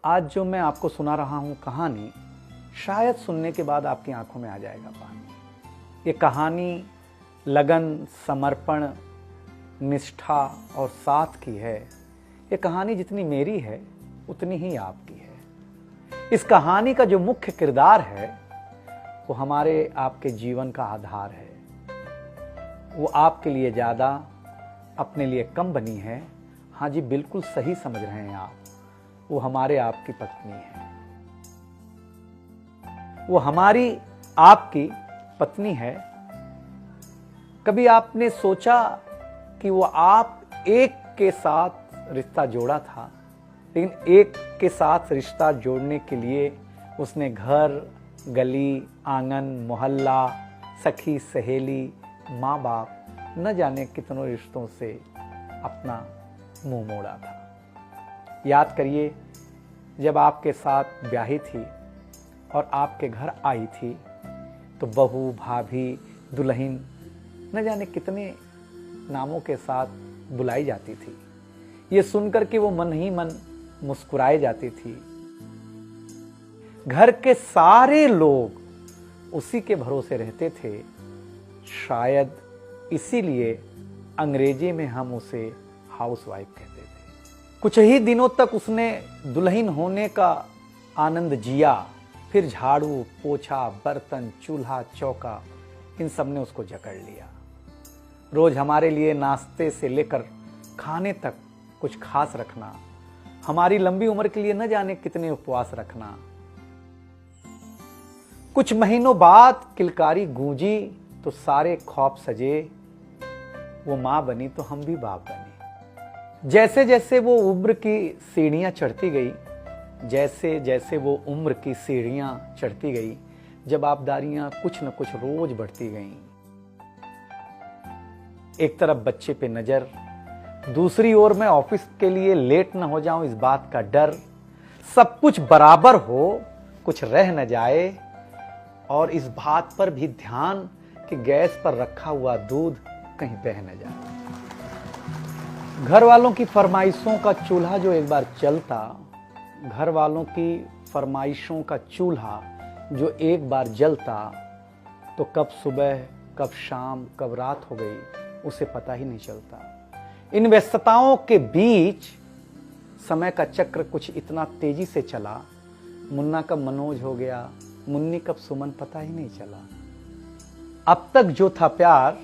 आज जो मैं आपको सुना रहा हूं कहानी, शायद सुनने के बाद आपकी आंखों में आ जाएगा पानी। ये कहानी लगन, समर्पण, निष्ठा और साथ की है। ये कहानी जितनी मेरी है उतनी ही आपकी है। इस कहानी का जो मुख्य किरदार है वो हमारे आपके जीवन का आधार है। वो आपके लिए ज़्यादा, अपने लिए कम बनी है। हाँ जी, बिल्कुल सही समझ रहे हैं आप। वो हमारे आपकी पत्नी है। वो हमारी आपकी पत्नी है। कभी आपने सोचा कि वो आप एक के साथ रिश्ता जोड़ा था, लेकिन एक के साथ रिश्ता जोड़ने के लिए उसने घर, गली, आंगन, मोहल्ला, सखी, सहेली, माँ बाप, न जाने कितनों रिश्तों से अपना मुंह मोड़ा था। याद करिए, जब आपके साथ ब्याही थी और आपके घर आई थी तो बहू, भाभी, दुल्हन, न जाने कितने नामों के साथ बुलाई जाती थी। ये सुनकर के वो मन ही मन मुस्कुराई जाती थी। घर के सारे लोग उसी के भरोसे रहते थे। शायद इसीलिए अंग्रेजी में हम उसे हाउसवाइफ कहते थे। कुछ ही दिनों तक उसने दुल्हन होने का आनंद जिया। फिर झाड़ू, पोछा, बर्तन, चूल्हा, चौका, इन सब ने उसको जकड़ लिया। रोज हमारे लिए नाश्ते से लेकर खाने तक कुछ खास रखना, हमारी लंबी उम्र के लिए न जाने कितने उपवास रखना। कुछ महीनों बाद किलकारी गूंजी तो सारे ख्वाब सजे। वो मां बनी तो हम भी बाप बने। जैसे जैसे वो उम्र की सीढ़ियां चढ़ती गई, जैसे जैसे वो उम्र की सीढ़ियां चढ़ती गई, जवाबदारियां कुछ न कुछ रोज बढ़ती गईं। एक तरफ बच्चे पे नजर, दूसरी ओर मैं ऑफिस के लिए लेट न हो जाऊं इस बात का डर। सब कुछ बराबर हो, कुछ रह न जाए, और इस बात पर भी ध्यान कि गैस पर रखा हुआ दूध कहीं बह न जाए। घर वालों की फरमाइशों का चूल्हा जो एक बार चलता, घर वालों की फरमाइशों का चूल्हा जो एक बार जलता, तो कब सुबह, कब शाम, कब रात हो गई उसे पता ही नहीं चलता। इन व्यस्तताओं के बीच समय का चक्र कुछ इतना तेजी से चला, मुन्ना कब मनोज हो गया, मुन्नी कब सुमन, पता ही नहीं चला। अब तक जो था प्यार,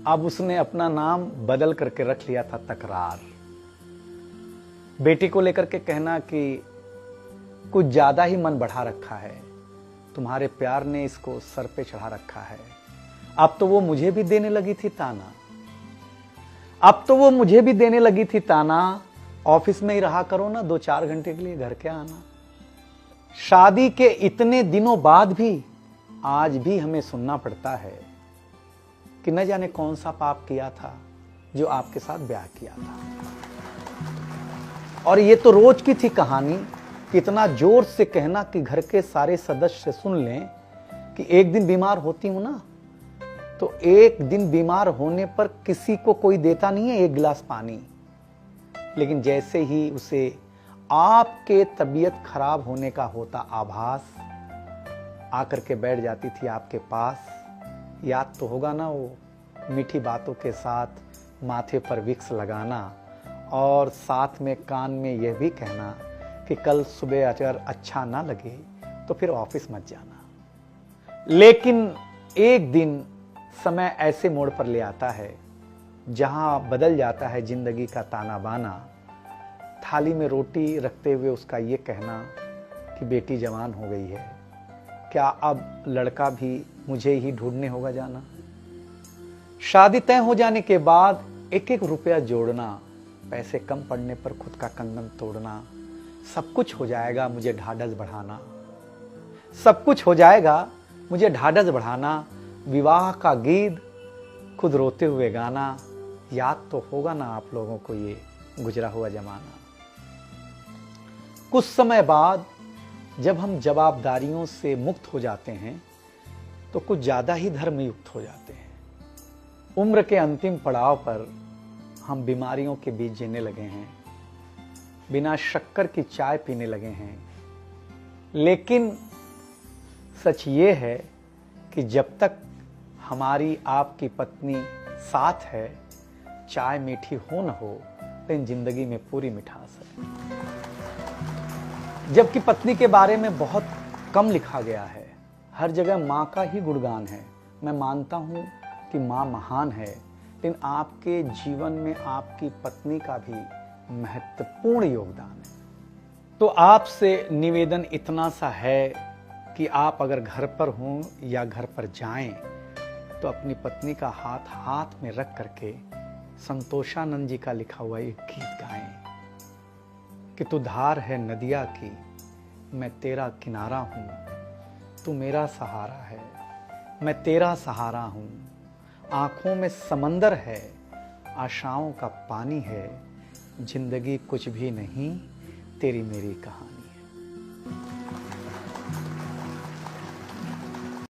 अब उसने अपना नाम बदल करके रख लिया था तकरार। बेटी को लेकर के कहना कि कुछ ज्यादा ही मन बढ़ा रखा है, तुम्हारे प्यार ने इसको सर पे चढ़ा रखा है। अब तो वो मुझे भी देने लगी थी ताना, अब तो वो मुझे भी देने लगी थी ताना, ऑफिस में ही रहा करो ना, 2-4 घंटे के लिए घर के आना। शादी के इतने दिनों बाद भी आज भी हमें सुनना पड़ता है कि न जाने कौन सा पाप किया था जो आपके साथ ब्याह किया था। और ये तो रोज की थी कहानी। कितना जोर से कहना कि घर के सारे सदस्य सुन लें कि एक दिन बीमार होती हूं ना, तो एक दिन बीमार होने पर किसी को कोई देता नहीं है एक गिलास पानी, लेकिन जैसे ही उसे आपके तबीयत खराब होने का होता आभास, आकर के बैठ जाती थी आपके पास। याद तो होगा ना, वो मीठी बातों के साथ माथे पर विक्स लगाना और साथ में कान में यह भी कहना कि कल सुबह अगर अच्छा ना लगे तो फिर ऑफिस मत जाना। लेकिन एक दिन समय ऐसे मोड़ पर ले आता है जहां बदल जाता है जिंदगी का ताना बाना। थाली में रोटी रखते हुए उसका ये कहना कि बेटी जवान हो गई है, क्या अब लड़का भी मुझे ही ढूंढने होगा जाना। शादी तय हो जाने के बाद एक एक रुपया जोड़ना, पैसे कम पड़ने पर खुद का कंगन तोड़ना, सब कुछ हो जाएगा मुझे ढाढ़स बढ़ाना, सब कुछ हो जाएगा मुझे ढाढ़स बढ़ाना। विवाह का गीत खुद रोते हुए गाना। याद तो होगा ना आप लोगों को ये गुजरा हुआ जमाना। कुछ समय बाद जब हम जवाबदारियों से मुक्त हो जाते हैं तो कुछ ज्यादा ही धर्मयुक्त हो जाते हैं। उम्र के अंतिम पड़ाव पर हम बीमारियों के बीच जीने लगे हैं। बिना शक्कर की चाय पीने लगे हैं। लेकिन सच ये है कि जब तक हमारी आपकी पत्नी साथ है, चाय मीठी हो न हो, लेकिन जिंदगी में पूरी मिठास है। जबकि पत्नी के बारे में बहुत कम लिखा गया है, हर जगह माँ का ही गुणगान है। मैं मानता हूँ कि माँ महान है, लेकिन आपके जीवन में आपकी पत्नी का भी महत्वपूर्ण योगदान है। तो आपसे निवेदन इतना सा है कि आप अगर घर पर हों या घर पर जाएं, तो अपनी पत्नी का हाथ हाथ में रख करके संतोषानंद जी का लिखा हुआ एक गीत गाएं कि तू धार है नदिया की, मैं तेरा किनारा हूं, तू मेरा सहारा है, मैं तेरा सहारा हूं। आंखों में समंदर है, आशाओं का पानी है, जिंदगी कुछ भी नहीं, तेरी मेरी कहानी।